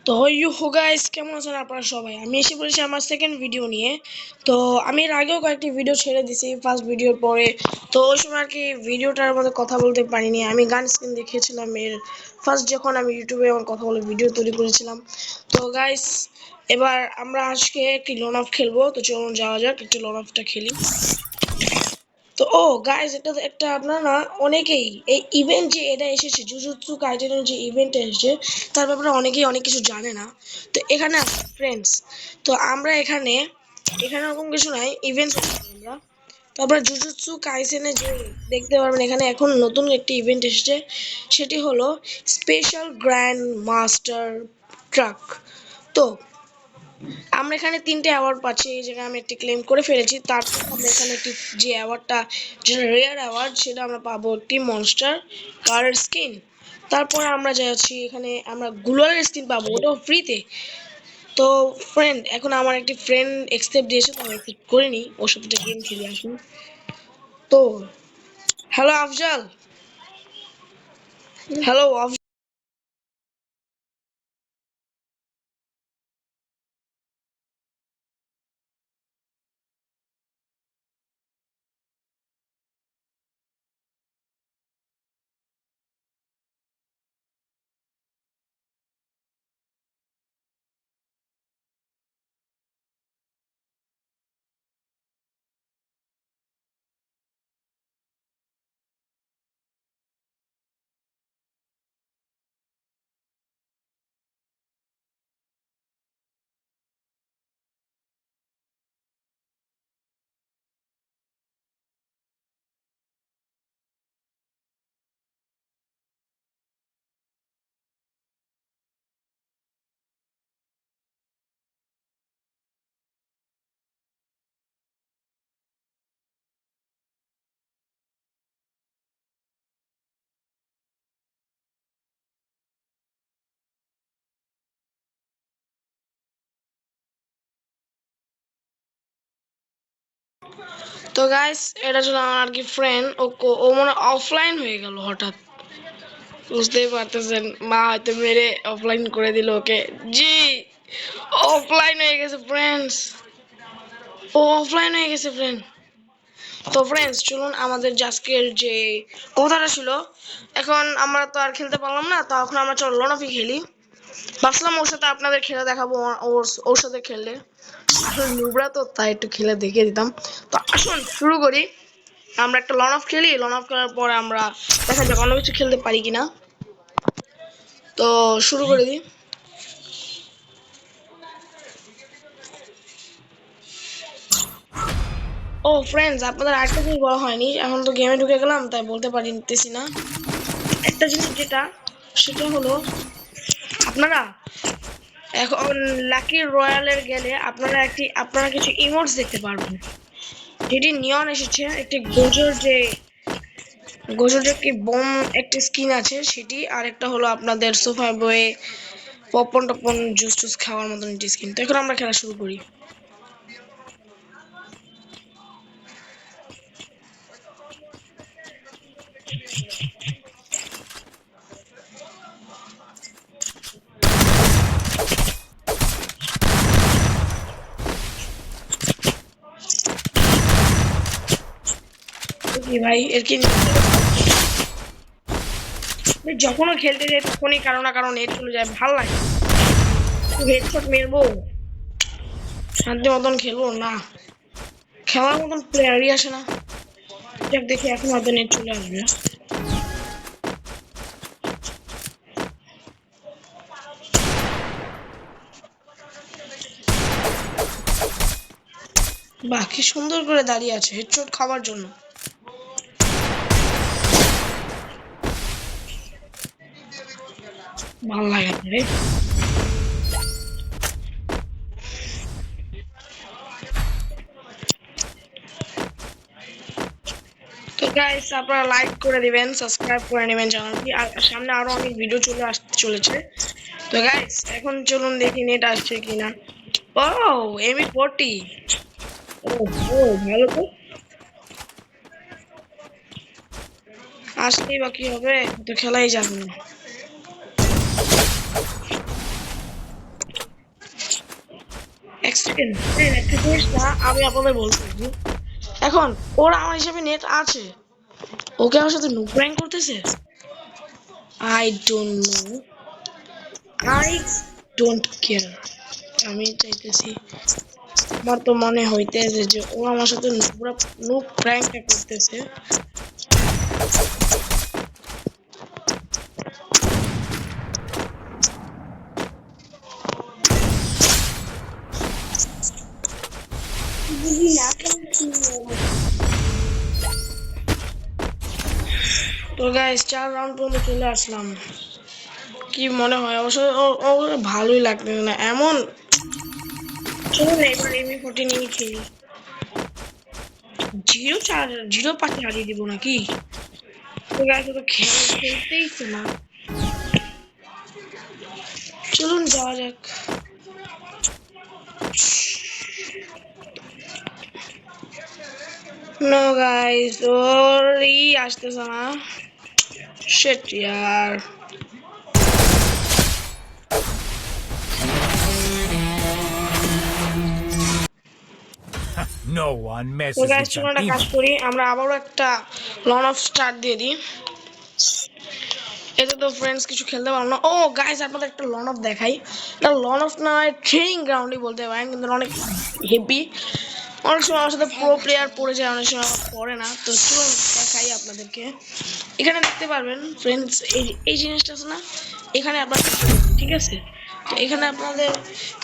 তো you guys, কেমন আছেন আপনারা সবাই? আমি এসে পড়েছি আমার সেকেন্ড ভিডিও নিয়ে। তো আমি এর আগেও কয়েকটি ভিডিও ছেড়ে দিছি ফার্স্ট ভিডিওর পরে। তো ওই সময় আর কি ভিডিওটার মধ্যে কথা বলতে পারিনি, আমি গান স্ক্রিন দেখিয়েছিলাম এর ফার্স্ট যখন আমি ইউটিউবে আমার কথা বলে ভিডিও তৈরি করেছিলাম। তো গাইস, এবার আমরা আজকে একটি লোন অফ খেলবো। তো চলুন যাওয়া যাক, একটু লোন অফটা খেলি। তো গাইস, এটা তো একটা আপনারা না অনেকেই এই ইভেন্ট যে এটা এসেছে, জুজুৎসু কাইসেনের যে ইভেন্ট এসেছে তার ব্যাপারে অনেকেই অনেক কিছু জানে না। তো এখানে ফ্রেন্ডস, তো আমরা এখানে এখানে ওরকম কিছু নাই, ইভেন্ট আমরা। তারপরে জুজুৎসু কাইসেনে যে দেখতে পারবেন এখানে এখন নতুন একটি ইভেন্ট এসেছে, সেটি হলো স্পেশাল গ্র্যান্ড মাস্টার ট্রাক। তো আমরা এখানে 3টে অ্যাওয়ার্ড পাচ্ছি, এই জায়গায় আমি একটি ক্লেম করে ফেলেছি। তারপর আমরা এখানে একটি যে অ্যাওয়ার্ডটা, যেটা রেয়ার অ্যাওয়ার্ড, সেটা আমরা পাবো একটি মনস্টার কারের স্কিন। তারপরে আমরা যাচ্ছি এখানে আমরা গ্লোয়ালের স্কিন পাবো, ওটাও ফ্রিতে। তো ফ্রেন্ড, এখন আমার একটি ফ্রেন্ড এক্সেপ্ট দিয়েছে, তো আমি অ্যাকসেপ্ট করিনি, ওর সাথে একটা গেম খেলে আসুন। তো হ্যালো আফজাল, হ্যালো আফজাল। তো গাইস, এটা ছিল আমার আর কি ফ্রেন্ড। ও মনে অফলাইন হয়ে গেল হঠাৎ, বুঝতেই পারতেছেন, মা হয়তো মেরে অফলাইন করে দিল ওকে। জি, অফলাইন হয়ে গেছে ফ্রেন্ডস, ও অফলাইন হয়ে গেছে ফ্রেন্ড। তো ফ্রেন্ডস, চলুন আমাদের আজকের যে কথাটা ছিল, এখন আমরা তো আর খেলতে পারলাম না, তো এখন আমরা চলো লনফি খেলি। ভাবছিলাম ওর সাথে আপনাদের খেলে দেখাবো, ওর ওর সাথে খেললে আসলে নুবরা তো, তাই একটু খেলে দেখিয়ে দিতাম। তো আসুন শুরু করি, আমরা একটা লন অফ খেলি, লন অফ খেলার পরে আমরা দেখা যাক অন্য কিছু খেলতে পারি কিনা। তো শুরু করে দিই। ফ্রেন্ডস, আপনাদের আরেকটা জিনিস বলা হয়নি, এখন তো গেমে ঢুকে গেলাম তাই বলতে পারতেছি না। একটা জিনিস যেটা, সেটা হলো আপনারা এখন লাকি রয়্যালের গেলে আপনারা কিছু ইমোটস দেখতে পারবেন, যেটি নিয়ন এসেছে একটি গোজোর যে একটি বোম একটি স্কিন আছে সেটি, আর একটা হলো আপনাদের সোফা বয়ে পপন টপন জুস টুস খাওয়ার মতন একটি স্কিন। তো এখন আমরা খেলা শুরু করি। কি ভাই, এর কি যখনও খেলতে যাই তখনই কারো না কারো নেট চলে যায়, ভাল লাগে। হেডশট মেরবো, শান্তি মতন খেলবো না, খেলার মতন প্লেয়ারই আসে না। যাক, দেখি এখন হয়তো নেট চলে আসবে। বাহ, কি সুন্দর করে দাঁড়িয়ে আছে হেডশট খাওয়ার জন্য। ভাল লাগে না রে। তো গাইস, আপনারা লাইক করে দিবেন, সাবস্ক্রাইব করে নেবেন চ্যানেলটি, আর সামনে আরো অনেক ভিডিও আসতে চলেছে। তো গাইস, এখন চলুন দেখি নেট আসছে কিনা। ও, এমি 40। ও, ভালো তো, আসলেই বা কি হবে, তো খেলাই যাবে না। এক সেকেন্ড, একটা জিনিস না আমি আপনাদের বলতে চাই। এখন ওর আমার হিসাবে নেট আছে, ওকে আমার সাথে নুক প্র্যাঙ্ক করতেছে। I don't know, I don't care. আমি চাইতেছি, আমার তো মনে হইতেছে যে ও আমার সাথে নুক প্র্যাঙ্কটা করতেছে। তো গাইস 4 রাউন্ড পর্যন্ত চলে আসলাম। কি মনে হয় অবশ্য ভালোই লাগতেছে না এমন। চলো না এবার এমএ14 নিয়ে খেলি। 0-5 হারিয়ে দিব নাকি? তো গাইস তো খেলতেইছে না, চলুন যাওয়া যাক। নো গাইস ওর আসতেছে না, শিট ইয়ার। No one তো messes গাইস with চলুন an একটা কাজ imp. করি, আমরা আবারও একটা লন অফ স্টার্ট দিয়ে দিই। এতে তো ফ্রেন্ডস কিছু খেলতে পারবো না। ও গাইস আপনাদের একটা লন অফ দেখাই। এটা লন অফ না, ট্রেনিং গ্রাউন্ডই বলতে পারেন, কিন্তু অনেক হেভি। অনেক সময় আমার সাথে প্রো প্লেয়ার পড়ে যায়, অনেক সময় আমার পড়ে না। তো চলুন দেখাই আপনাদেরকে। এখানে দেখতে পারবেন ফ্রেন্ডস, এই জিনিসটা আছে না, এখানে আপনার, ঠিক আছে, তো এখানে আপনাদের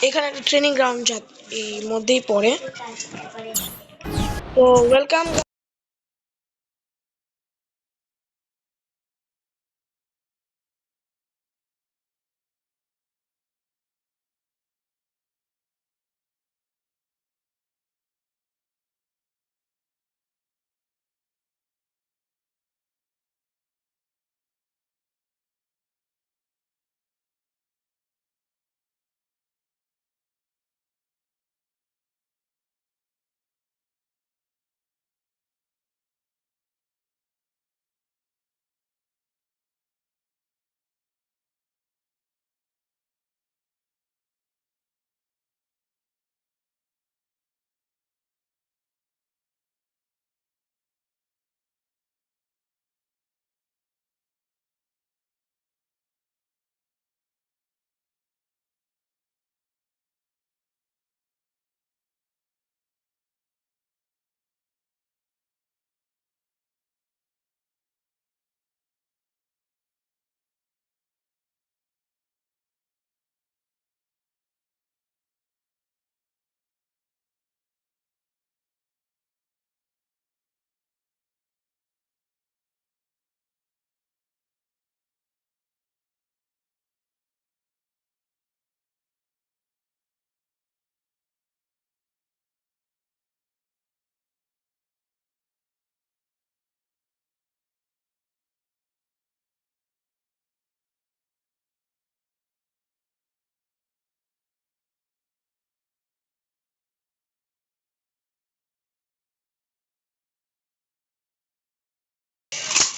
এখানে একটা ট্রেনিং গ্রাউন্ড এই মধ্যেই পড়ে। তো ওয়েলকাম।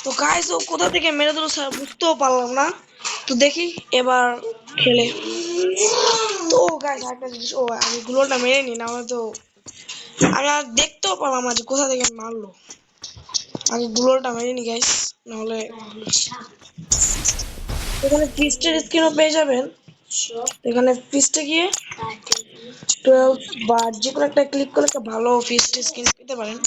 তো গাইস ও কোথা থেকে মেরে দিল স্যার বুঝতেও পারলাম না। তো দেখি এবার খেলে। তো গাইস একটা জিনিস, ও আমি গুলোটা মেরে নি, না হলে তো আমি আর দেখতেও পারলাম না যে কোথা থেকে মারলো। আগে গুলোটা মেরে নি গাইস, নাহলে এখানে ফিস্টের স্ক্রিনও পেয়ে যাবেন। এখানে ফিস্টে গিয়ে 12 বা যে কোনো একটা ক্লিক করলে একটা ভালো ফিস্টের স্ক্রিন পেতে পারেন।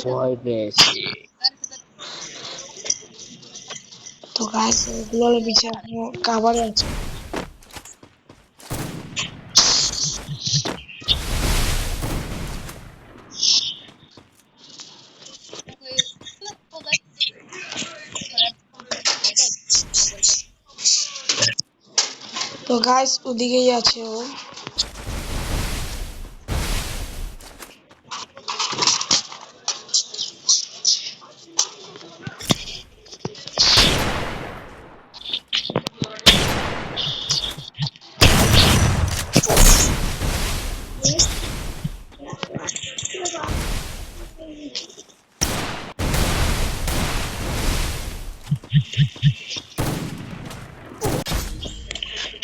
ভয় পেয়েছি। তো গাইস ওগুলো পিছে এখনো কাভারে আছে। তো গাইস ওদিকেই আছে ও।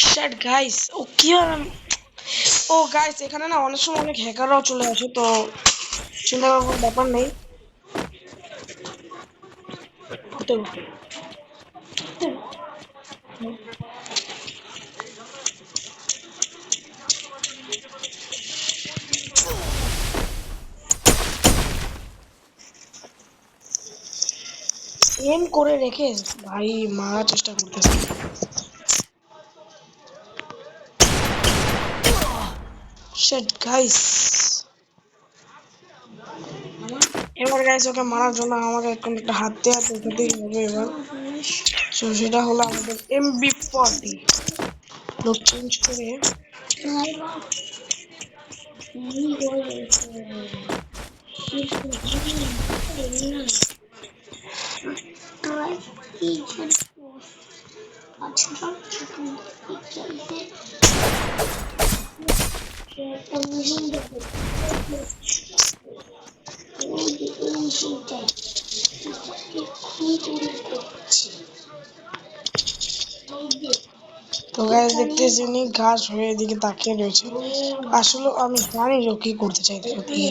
শিট গাইস ও কি আর ও গাইস এখানে না অনেক সময় অনেক হ্যাকাররাও চলে আসে, তো চিন্তা করার কোনো ব্যাপার নেই। তো এম করে রেখে ভাই মারার চেষ্টা করতেছে। শিট গাইস এবার গাইস ওকে মারার জন্য আমাকে এখন একটা হাতিয়ার দেখাতেই হবে এবার। তো সেটা হলো আমাদের MB40। লোক চেঞ্জ করে তো গাইস দেখতেছি উনি ঘাস হয়ে এদিকে তাকিয়ে রয়েছে। আসলে আমি জানি যে ও কি করতে চাইছে ওদিকে।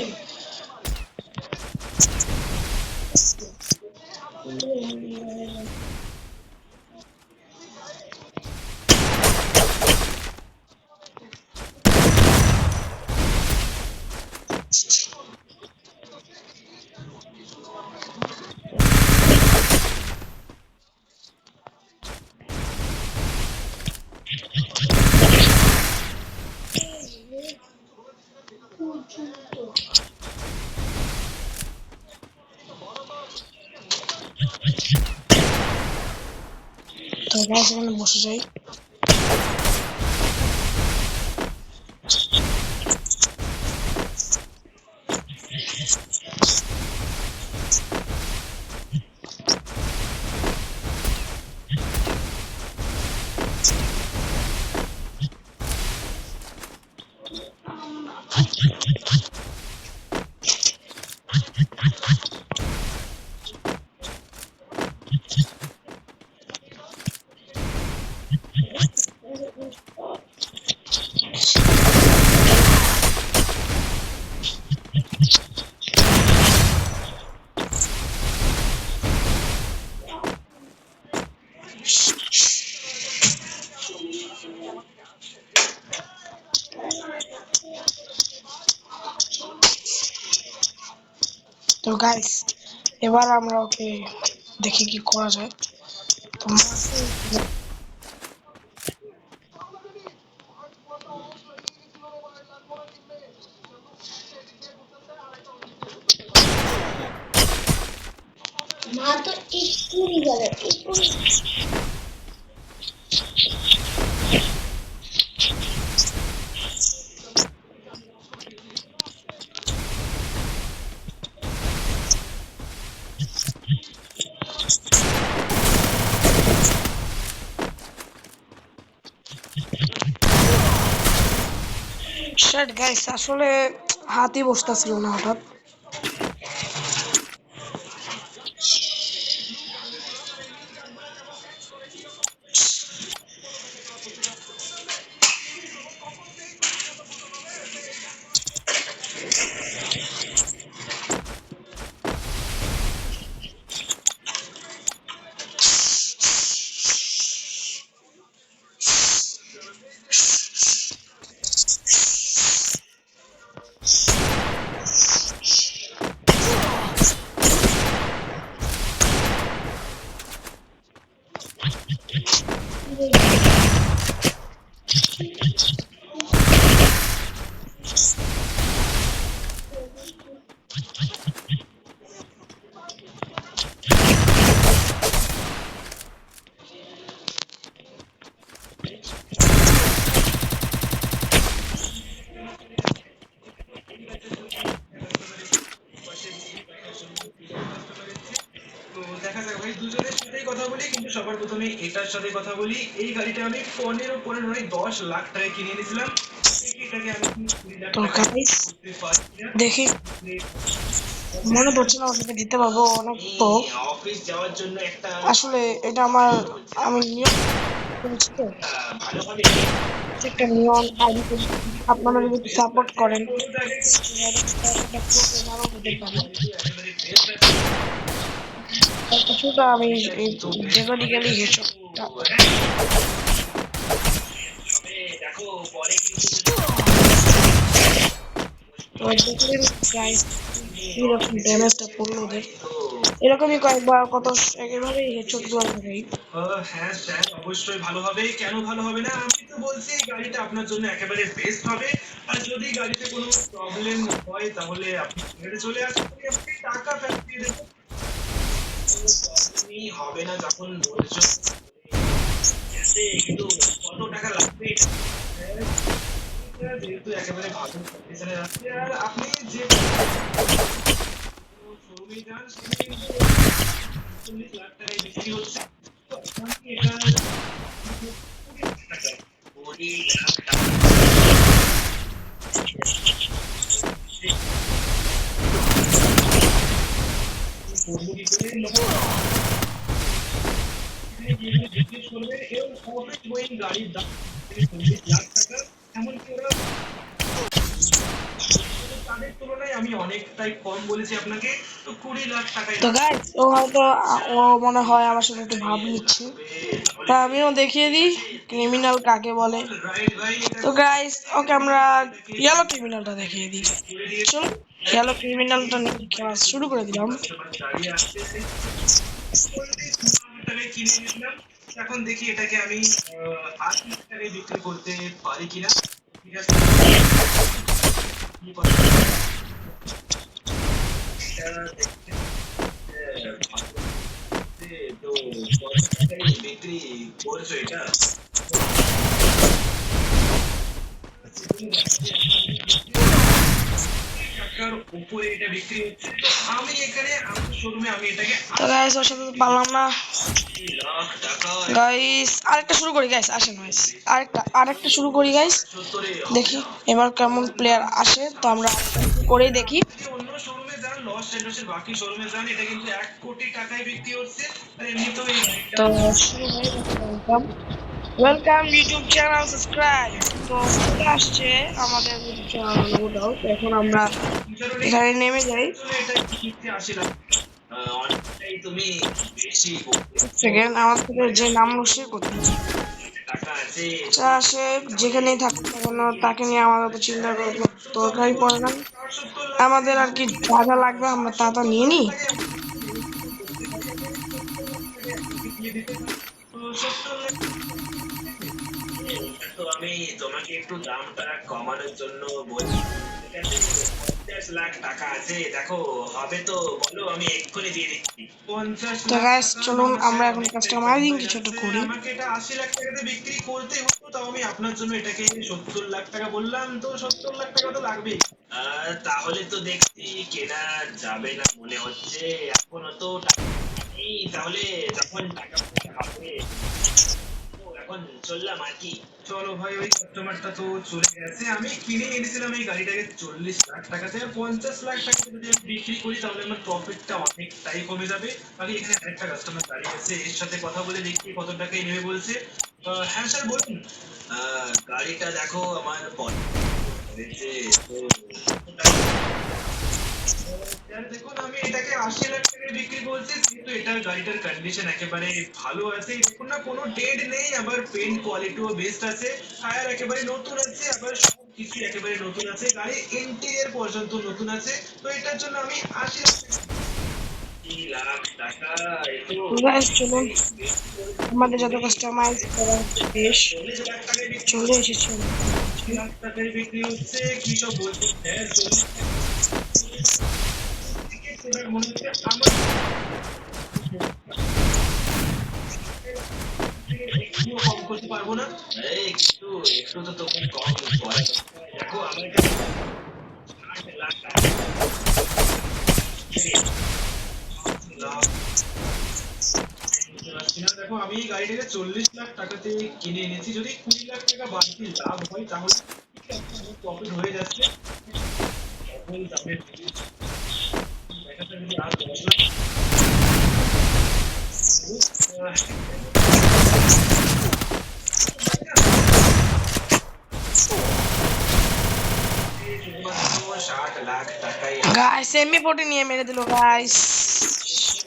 তো গাইস এখানে বসে যাই। তো গাইস এবার আমরা ওকে দেখি কি করা যায়। তো মা তো এক্ষুনি গেল এক্ষুনি। শিট গাইস আসলে হাতই বসতাছিল না হঠাৎ। আমি এটার সাথে কথা বলি। এই গাড়িটা আমি 15 নয় 10 লাখ টাকায় কিনে এনেছিলাম। এটাকে আমি 20 লাখ তো টাকায় গাইস করতে পারছি না। দেখি, মনে পড়ছে না ওটাকে দিতে পারবো অনেক তো। অফিস যাওয়ার জন্য একটা আসলে এটা আমার, আমি নিয়ম করেছি তো, ভালোভাবে একটা নিয়ম আইডি। আপনারা যদি সাপোর্ট করেন আরো হতে পারি। কিছুটা আমি ডেমোনিক্যালি হেডশটটা দেখো পরে কিন্তু তো দেখলেন গাইস কিরকম ড্যামেজটা পড়লো ওদের। এরকমই কয়েকবার কত একেবারেই হেডশট গুলো লাগাই। হ্যাঁ স্যার, অবশ্যই ভালো হবে। কেন ভালো হবে না? আমি তো বলছি এই গাড়িটা আপনার জন্য একেবারে বেস্ট হবে। আর যদি গাড়িতে কোনো প্রবলেম হয় তাহলে আপনি এখানে চলে আসুন, আমি আপনাকে টাকা ফেরত দিয়ে দেবো। কোনো প্রবলেমই হবে না যখন বলছো। কিন্তু কত টাকা লাগবে? যেহেতু একেবারে ভালো কন্ডিশনে আছে, আর আপনি যে শোরুমে যান সেখানে কিন্তু 40 লাখ টাকায় বিক্রি হচ্ছে। তো আমি এটা 20 লাখ টাকা করবো কি করে? জিজ্ঞেস করবে এরকম অফিস গোয়িং গাড়ির দাম 40 লাখ টাকা। এমনকি ওরা তাদের তুলনায় আমি অনেকটাই কম বলেছি আপনাকে। তো 20 লাখ টাকায় তো গাইস ও হয়তো ও মনে হয় আমার সাথে একটু ভাব নিচ্ছে, তা আমিও দেখিয়ে দিই ক্রিমিনাল কাকে বলে। তো গাইস ওকে আমরা ইয়েলো ক্রিমিনালটা দেখিয়ে দিই। চলো ইয়েলো ক্রিমিনালটা নিয়ে খেলা শুরু করে দিলাম। এখন দেখি এটাকে আমি 8 লাখ টাকায় বিক্রি করতে পারি কিনা। ঠিক আছে, তো কত টাকায় বিক্রি করছো এটা? টাকার উপরে এটা বিক্রি হচ্ছে। তো আমি এখানে আমার শোরুমে আমি এটাকে তো গাইস ওর সাথে তো পারলাম না। 8 লাখ টাকা গাইস আরেকটা শুরু করি গাইস, আসেন গাইস আরেকটা শুরু করি গাইস। 70 দেখি এবার কেমন প্লেয়ার আসে, তো আমরা করেই দেখি। অন্য শোরুমে যান, লস এন্ডোসের বাকি শোরুমে যান, এটা কিন্তু 1 কোটি টাকায় বিক্রি হচ্ছে। আর এমনিতেও এই গাড়িটা তো শুরু হয়ে গেছে, welcome welcome YouTube channel subscribe. তো চলে আসছে আমাদের ইউটিউব চ্যানেল লোগোটাও। তো এখন আমরা এখানে নেমে যাই। আসলে এটা কিনতে আসে না। অনেকটাই তুমি বেশি এক সেকেন্ড, আমাদের থেকে যে নামলো সে কোথায়? টাকা আছে। আচ্ছা সে যেখানেই থাকুক না কেন তাকে নিয়ে আমাদের তো চিন্তা করবো দরকারই পড়ে না। আমাদের আর কি যা যা লাগবে আমরা তা তা নিয়ে নিই। তো আমি তোমাকে একটু দামটা কমানোর জন্য বলছি। ঠিক আছে, 50 লাখ টাকা আছে, দেখো হবে তো বলো, আমি এক্ষুনি দিয়ে দিচ্ছি। পঞ্চাশ তো লাখ গাইস টাকা চলুন আমরা এখন অনেকটাই কম কাস্টমাইজিং হয়ে কিছু একটা যাচ্ছে। করি। আমাকে এটা 80 লাখ টাকাতে বিক্রি করতে হতো, তাও আমি আপনার জন্য এটাকে 70 লাখ টাকা বললাম। তো 70 লাখ টাকা তো লাগবেই। তাহলে তো দেখছি কেনা যাবে না মনে হচ্ছে। এখনো তো টাকা নেই। তাহলে যখন টাকা পয়সা হবে এখন চললাম আর কি। চলো ভাই, ওই কাস্টমারটা তো চলে গেছে। আমি কিনে এনেছিলাম এই গাড়িটাকে 40 লাখ টাকাতে। 50 লাখ টাকাতে যদি আমি বিক্রি করি তাহলে আমার প্রফিটটা অনেকটাই কমে যাবে। বাকি এখানে আরেকটা কাস্টমার দাঁড়িয়ে আছে, এর সাথে কথা বলে দেখি কত টাকায় নেবে বলছে। হ্যাঁ স্যার বলুন। গাড়িটা দেখো আমার পছন্দ হয়েছে। তো দেখুন আমি এটাকে 80 লাখ টাকায় বিক্রি করছি, কিন্তু এটার গাড়িটার কন্ডিশন একেবারে ভালো আছে। দেখুন না, কোনো ডেড নেই, আবার পেন্ট কোয়ালিটিও বেস্ট আছে। টায়ার একেবারে নতুন আছে, আবার সব কিছু একেবারে নতুন আছে। গাড়ির ইন্টেরিয়র পর্যন্ত নতুন আছে। তো এটার জন্য আমি 80 লাখ টাকা গাইস চলুন আমাদের যত কাস্টমাইজ করা শেষ, 40 লাখ টাকায় বিক্রি চলে হচ্ছে। এসেছে। 80 লাখ টাকায় বিক্রি হচ্ছে, কি সব বলছেন স্যার? 40 মনে হচ্ছে আমার একটুও কম করতে পারবো না। এই একটু একটু তো তোকে কম করা দরকার। দেখো আমার কাছে 60 লাখ টাকা লাখ না দেখো আমি এই গাড়িটাকে 40 লাখ টাকাতে কিনে এনেছি, যদি 20 লাখ টাকা বাড়তি লাভ হয় তাহলে ঠিক আছে, আমার প্রফিট হয়ে যাচ্ছে। এখন দামের জিনিস দেখা যাবে যদি আর 10 লাখ শুধুমাত্র 60 লাখ টাকাই গাইস এমবি40 নিয়ে মেরে দিল গাইস,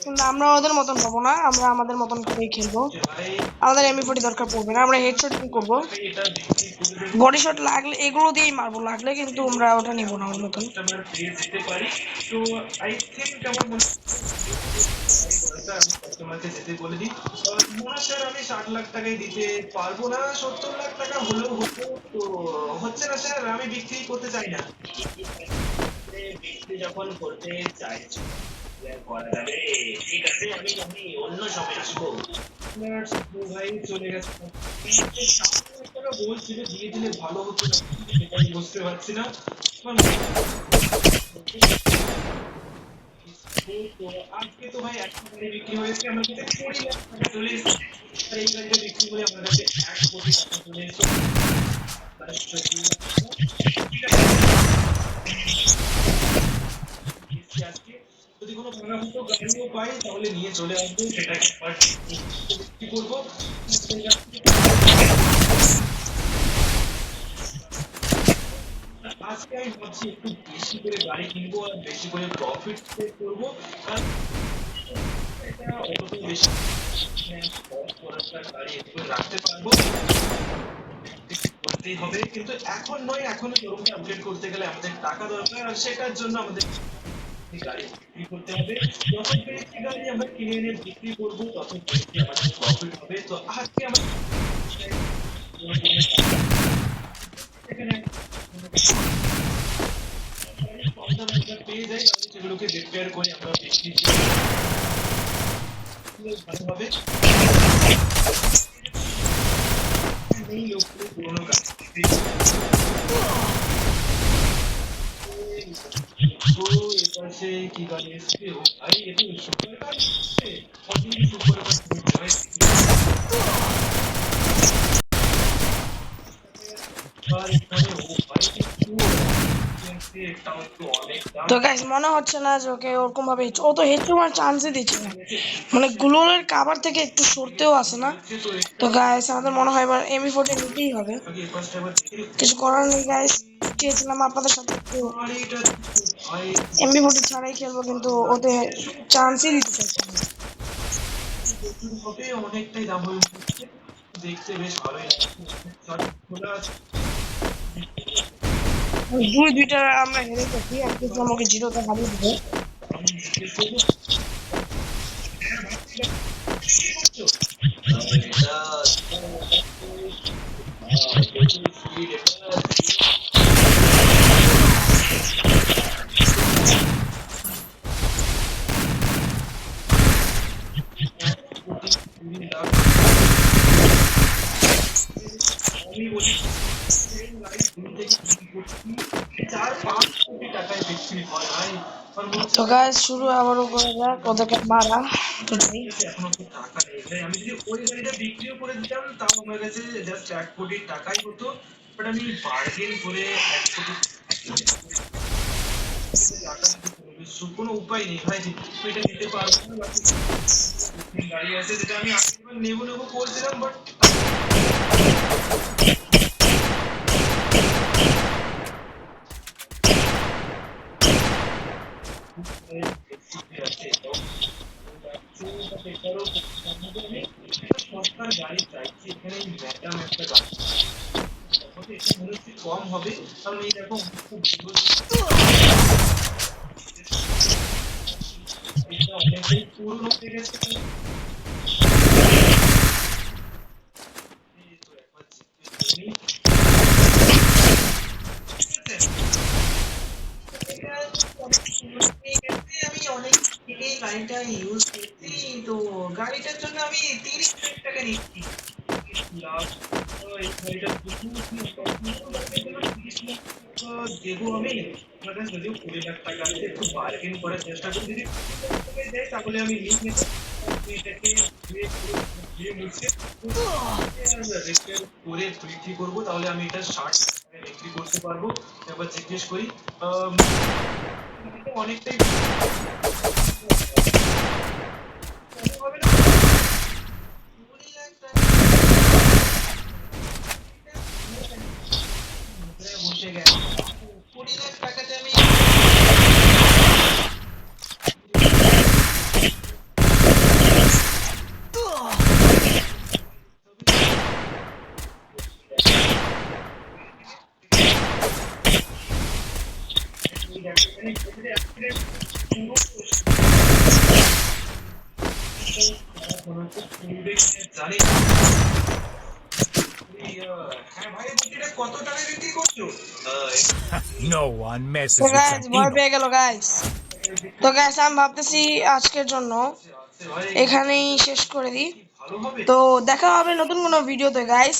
কিন্তু আমরা ওদের মতন হবো না, আমরা আমাদের মতন করেই খেলবো। আছে ভাই। আমাদের এমবি40 দরকার পড়বে না, আমরা হেডশট করবো, এটা বিক্রি করে দেবো, বডি শট লাগলে এগুলো দিয়েই মারবো লাগলে, কিন্তু আমরা ওটা নিবো না ওর মতন। কাস্টমার পেয়ে যেতে পারি। তো আই থিঙ্ক আমার মনে হয় আমি কাস্টমারকে যেতে বলে দিই, না স্যার আমি 60 লাখ টাকায় দিতে পারবো না, 70 লাখ টাকা হলেও হতো। তো হচ্ছে না স্যার, আমি বিক্রি করতে চাই না। বিক্রি যখন করতে চাইছো করা যাবে, ঠিক আছে, আমি অন্য সময় আসবো। আপনার ছোট ভাই চলে গেছে, 60 লাখ টাকা বলছিল, দিয়ে দিলে ভালো হতো, সেটাই বুঝতে পারছি না। তো আজকে তো ভাই একটা গাড়ি বিক্রি হয়েছে, আমার কাছে 20 লাখ টাকা চলে এসেছে। আর এই গাড়িটা বিক্রি করে আমার কাছে 1 কোটি টাকা চলে এসেছে। আজকে যদি কোনো ভাঙা মতো গাড়িও পাই তাহলে নিয়ে চলে আসবো, সেটাকে আবার বিক্রি করবো। আজকে আমি ভাবছি একটু বেশি করে গাড়ি কিনবো আর বেশি করে প্রফিট করবো। আর এটা অত বেশি গাড়ি একটু রাখতে পারবো, করতেই হবে, কিন্তু এখন নয়, এখন শোরুমটা আপডেট করতে গেলে আমাদের টাকা দরকার, আর সেটার জন্য আমাদের গাড়ি বিক্রি করতে হবে। যত বেশি গাড়ি আমরা কিনে এনে বিক্রি করবো তত বেশি আমাদের প্রফিট হবে। তো আজকে আমরা এখানে কম দামে আমরা পেয়ে যাই, তাহলে সেগুলোকে রিপেয়ার করে আমরা বিক্রি করলে ভালো হবে। এই লোকগুলো পুরোনো গাড়ি তো এপাশে কি গাড়ি এসছে, ও ভাই এটা সুপার কার এসছে, কতদিন সুপার কার আর এখানে ও ভাই একটু এটাও তো অনেক দাম। তো গাইস মনে হচ্ছে না যে ওকে ওরকম ভাবে ও তো হেড মারার চান্সই দিচ্ছে না, মানে গ্লোরের কাভার থেকে একটু সরতেও আসে না। তো গাইস আমাদের মনে হয় এবার এমবি40 নিতেই হবে, আগে ফার্স্ট এবার কিছু করার নেই গাইস। চেয়েছিলাম আপনাদের সাথে একটু আর এটা ভাই এমবি40 ছাড়াই খেলবো, কিন্তু ওতে চান্সই দিতে চাইছে না। প্রচুর হবে, অনেকটাই দাম হয়ে উঠছে, দেখতে বেশ ভালোই লাগছে। খোলা আছে, দুইটা আমরা হেরে গেছি, আর কিছু আমাকে জিরোতে হারিয়ে দিবে। আমি জিজ্ঞেস করবো এটা প্রচুর স্পিড, এটা 1 কোটি 20 লাখ। আমি বলি এই গাড়ি শুরু থেকে বিক্রি করছি 4-5 কোটি টাকায় বিক্রি হয় ভাই। আর তো গাইস শুরু আবারও করা যাক ওদেরকে মারা। তো যাই এখনো তো টাকা নেই ভাই, আমি যদি ওই গাড়িটা বিক্রিও করে দিতাম তাও আমার কাছে জাস্ট 1 কোটি টাকাই হতো। বাট আমি বার্গেন করে 1 কোটি টাকা দিতে কোনো উপায় নেই ভাই, এটা দিতে পারবো না। বাকি গাড়ি আছে যেটা আমি আগেরবার নেবো নেবো করছিলাম, বাট আছে সস্তার গাড়ি চাইছি, এখানে ম্যাডাম একটা গাড়ি এটা মনে হচ্ছে কম হবে, কারণ এই দেখো খুব এটা অনেকটাই পুরনো হয়ে গেছে। এই তো একবার জিজ্ঞেস করি। আমি অনেক থেকেই গাড়িটা ইউজ করছি, তো গাড়িটার জন্য আমি 30 লাখ টাকা নিচ্ছি। 30 লাখ, এই গাড়িটা দেবো আমি। আমার কাছে যদিও 20 লাখ টাকা আছে, একটু বার্গেন করার চেষ্টা করি, যদি 20 লাখ টাকায় দেয় তাহলে আমি নিয়ে নেবো। এটাকে ধুয়ে মুছে করে বিক্রি করবো, তাহলে আমি এটা 60 টাকায় বিক্রি করতে পারবো। একবার জিজ্ঞেস করি। আম, এটা অনেকটাই হবে না? 20 লাখ টাকা বসে গেছে। 20 লাখ টাকাতে আমি জানি না। হ্যাঁ ভাই, এটা কত টাকায় বিক্রি করছো? No one তো messes with গাইস ভয় Santino. পেয়ে গেল গাইস। তো গাইস আমি ভাবতেছি আজকের জন্য এখানেই শেষ করে দিই। ভালো হবে। তো দেখা হবে নতুন কোনো ভিডিওতে গাইস।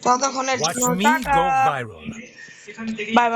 ততক্ষণের জন্য Watch me tata, go viral. এখান থেকে বাই বাই।